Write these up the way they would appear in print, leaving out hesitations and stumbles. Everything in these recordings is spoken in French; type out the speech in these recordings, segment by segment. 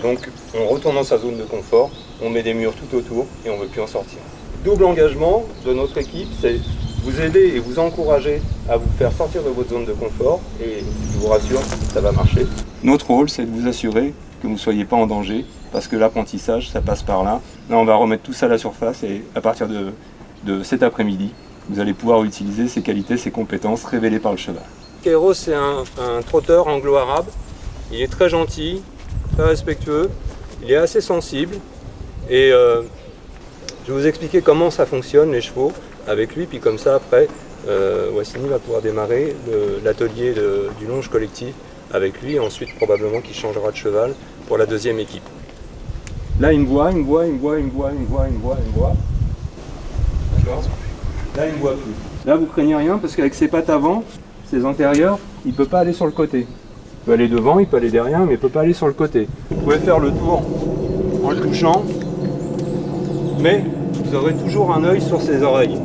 Donc on retourne dans sa zone de confort, on met des murs tout autour et on ne veut plus en sortir. Double engagement de notre équipe, c'est vous aider et vous encourager à vous faire sortir de votre zone de confort et je vous rassure, ça va marcher. Notre rôle, c'est de vous assurer que vous ne soyez pas en danger parce que l'apprentissage, ça passe par là. Là, on va remettre tout ça à la surface et à partir de cet après-midi, vous allez pouvoir utiliser ses qualités, ses compétences révélées par le cheval. Kairos, c'est un trotteur anglo-arabe. Il est très gentil, très respectueux, il est assez sensible et je vais vous expliquer comment ça fonctionne les chevaux avec lui, puis comme ça après Wassini va pouvoir démarrer l'atelier du longe collectif avec lui et ensuite probablement qu'il changera de cheval pour la deuxième équipe. Là il me voit. D'accord. Là il ne me voit plus. Là vous craignez rien parce qu'avec ses pattes avant, ses antérieures, il ne peut pas aller sur le côté. Il peut aller devant, il peut aller derrière, mais il ne peut pas aller sur le côté. Vous pouvez faire le tour en le touchant, mais vous aurez toujours un œil sur ses oreilles.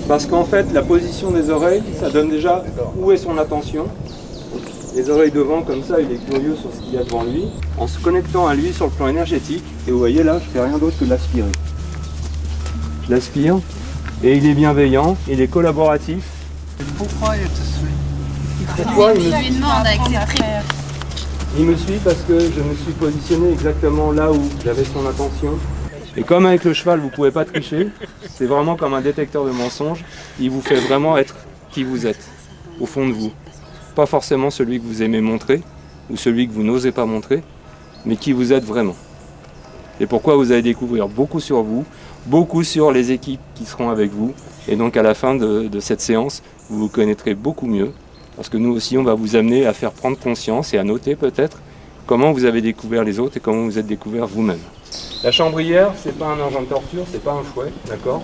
Parce qu'en fait, la position des oreilles, ça donne déjà où est son attention. Les oreilles devant, comme ça, il est curieux sur ce qu'il y a devant lui. En se connectant à lui sur le plan énergétique, et vous voyez là, je ne fais rien d'autre que de l'aspirer. Je l'aspire, et il est bienveillant, il est collaboratif. Pourquoi il te suit? Pourquoi il me suit parce que je me suis positionné exactement là où j'avais son attention. Et comme avec le cheval, vous ne pouvez pas tricher, c'est vraiment comme un détecteur de mensonges. Il vous fait vraiment être qui vous êtes, au fond de vous. Pas forcément celui que vous aimez montrer, ou celui que vous n'osez pas montrer, mais qui vous êtes vraiment. Et pourquoi vous allez découvrir beaucoup sur vous, beaucoup sur les équipes qui seront avec vous. Et donc à la fin de cette séance, vous vous connaîtrez beaucoup mieux. Parce que nous aussi, on va vous amener à faire prendre conscience et à noter peut-être comment vous avez découvert les autres et comment vous êtes découvert vous-même. La chambrière, c'est pas un engin de torture, c'est pas un fouet, d'accord?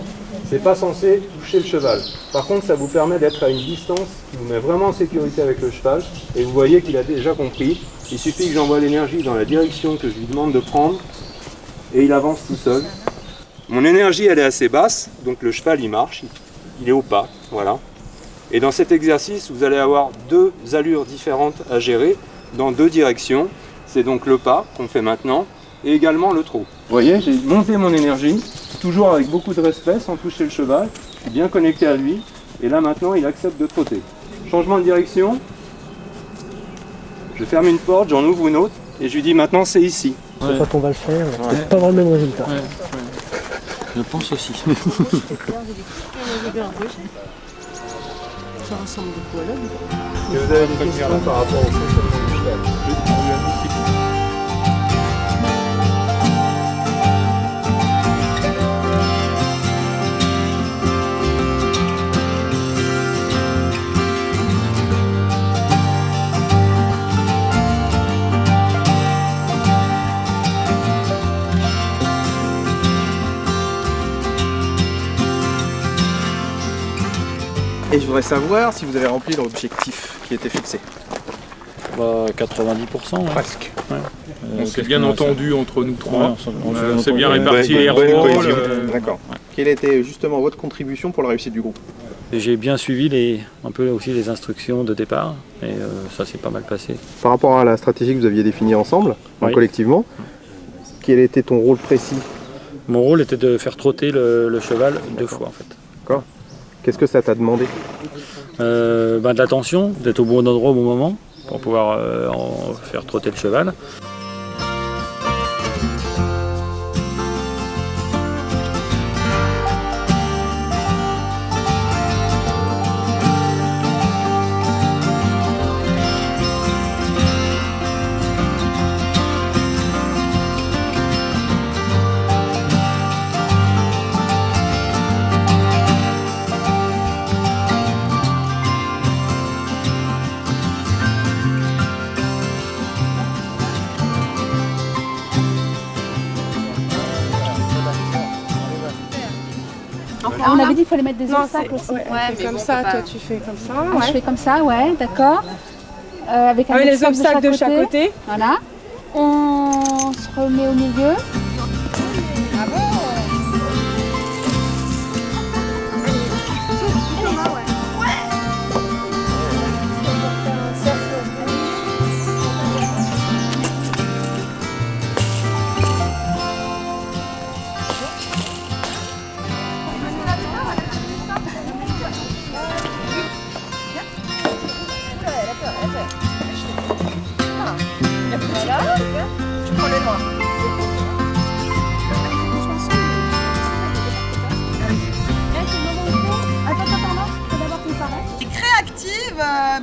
C'est pas censé toucher le cheval. Par contre, ça vous permet d'être à une distance qui vous met vraiment en sécurité avec le cheval. Et vous voyez qu'il a déjà compris. Il suffit que j'envoie l'énergie dans la direction que je lui demande de prendre et il avance tout seul. Mon énergie, elle est assez basse, donc le cheval, il marche, il est au pas, voilà. Et dans cet exercice, vous allez avoir deux allures différentes à gérer dans deux directions. C'est donc le pas qu'on fait maintenant et également le trot. Vous voyez, j'ai monté mon énergie, toujours avec beaucoup de respect, sans toucher le cheval. Je suis bien connecté à lui. Et là maintenant, il accepte de trotter. Changement de direction. Je ferme une porte, j'en ouvre une autre et je lui dis maintenant c'est ici. C'est pas qu'on va le faire, on peut pas avoir le même résultat. Je pense aussi. Ça ressemble beaucoup à l'homme. Et vous avez des questions par rapport au fonctionnement du cheval? Et je voudrais savoir si vous avez rempli l'objectif qui était fixé. Bah, 90%. Presque. Ouais. On s'est bien entendu entre nous trois. On c'est s'est bien entendu. réparti les rôles. D'accord. Quelle était justement votre contribution pour la réussite du groupe? Et j'ai bien suivi un peu aussi les instructions de départ et ça s'est pas mal passé. Par rapport à la stratégie que vous aviez définie ensemble, Oui. collectivement, quel était ton rôle précis? Mon rôle était de faire trotter le cheval 2 fois en fait. D'accord. Qu'est-ce que ça t'a demandé? De l'attention, d'être au bon endroit au bon moment pour pouvoir faire trotter le cheval. Ah, on avait dit qu'il fallait mettre des obstacles aussi. Ouais, mais comme bon, ça, pas... toi tu fais comme ça. Ouais. Je fais comme ça, ouais, d'accord. Avec les obstacles de chaque côté. Voilà. On se remet au milieu.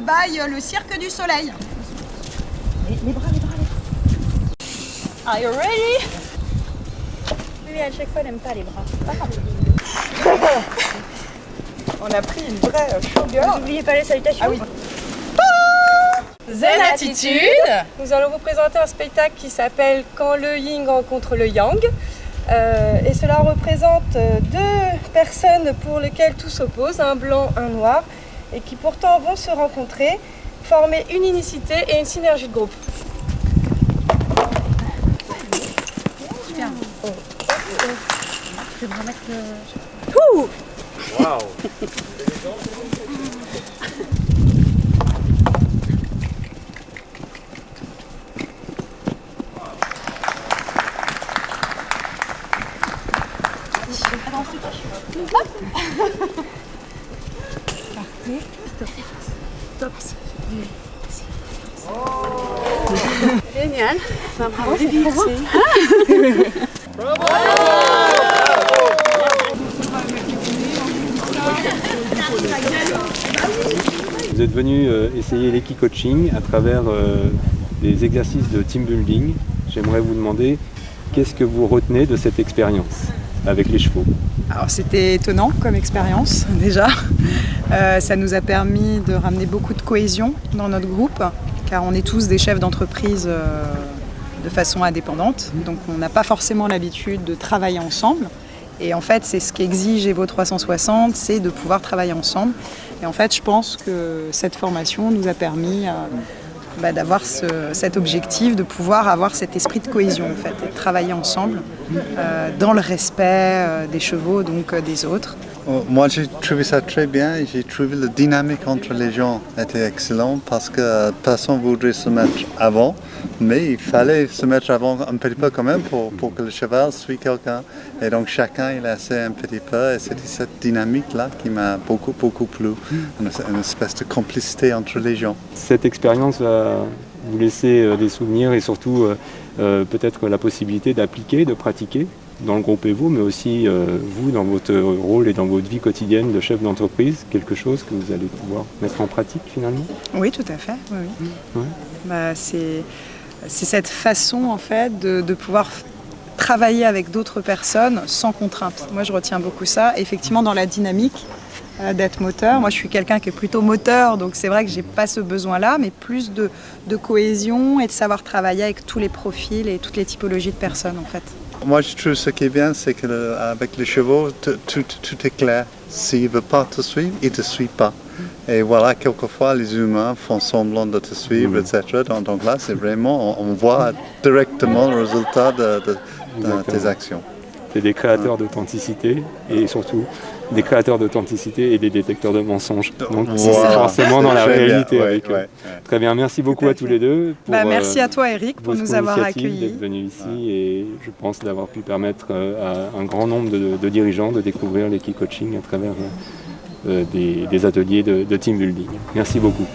by le Cirque du Soleil. Les bras. Are you ready? Oui, à chaque fois, elle n'aime pas les bras. On a pris une vraie showgirl. N'oubliez pas les salutations. Ah oui. Zen Attitude. Nous allons vous présenter un spectacle qui s'appelle Quand le Yin rencontre le Yang. Et cela représente deux personnes pour lesquelles tout s'oppose, un blanc, un noir, et qui pourtant vont se rencontrer, former une unicité et une synergie de groupe. Je vais me remettre le... Waouh. Génial. Bravo, c'est Vous êtes venu essayer l'Eki-Coaching à travers des exercices de team building. J'aimerais vous demander qu'est-ce que vous retenez de cette expérience avec les chevaux? Alors c'était étonnant comme expérience déjà. Ça nous a permis de ramener beaucoup de cohésion dans notre groupe, car on est tous des chefs d'entreprise de façon indépendante. Donc on n'a pas forcément l'habitude de travailler ensemble. Et en fait, c'est ce qu'exige Evo 360, c'est de pouvoir travailler ensemble. Et en fait, je pense que cette formation nous a permis d'avoir cet objectif, de pouvoir avoir cet esprit de cohésion, en fait, et de travailler ensemble dans le respect des chevaux, donc des autres. Moi, j'ai trouvé ça très bien et j'ai trouvé la dynamique entre les gens était excellente parce que personne ne voudrait se mettre avant, mais il fallait se mettre avant un petit peu quand même pour que le cheval suive quelqu'un. Et donc chacun il essaie un petit peu et c'était cette dynamique-là qui m'a beaucoup plu, une espèce de complicité entre les gens. Cette expérience va vous laisser des souvenirs et surtout peut-être la possibilité d'appliquer, de pratiquer dans le groupe Evo, mais aussi vous dans votre rôle et dans votre vie quotidienne de chef d'entreprise, quelque chose que vous allez pouvoir mettre en pratique finalement? Oui, tout à fait. Oui. Ouais. C'est cette façon en fait de pouvoir travailler avec d'autres personnes sans contrainte. Moi je retiens beaucoup ça, effectivement dans la dynamique d'être moteur. Moi je suis quelqu'un qui est plutôt moteur, donc c'est vrai que j'ai pas ce besoin-là, mais plus de cohésion et de savoir travailler avec tous les profils et toutes les typologies de personnes en fait. Moi, je trouve ce qui est bien, c'est qu'avec les chevaux, tout est clair. S'il ne veut pas te suivre, il ne te suit pas. Et voilà, quelquefois, les humains font semblant de te suivre, etc. Donc là, c'est vraiment, on voit directement le résultat de tes actions. C'est des créateurs d'authenticité et surtout des créateurs d'authenticité et des détecteurs de mensonges. Donc c'est forcément dans la réalité avec eux. Très bien, merci beaucoup à tous les deux. Merci à toi Eric pour nous avoir accueillis. D'être venu ici et je pense d'avoir pu permettre à un grand nombre de dirigeants de découvrir l'Eki-Coaching à travers des ateliers de team building. Merci beaucoup.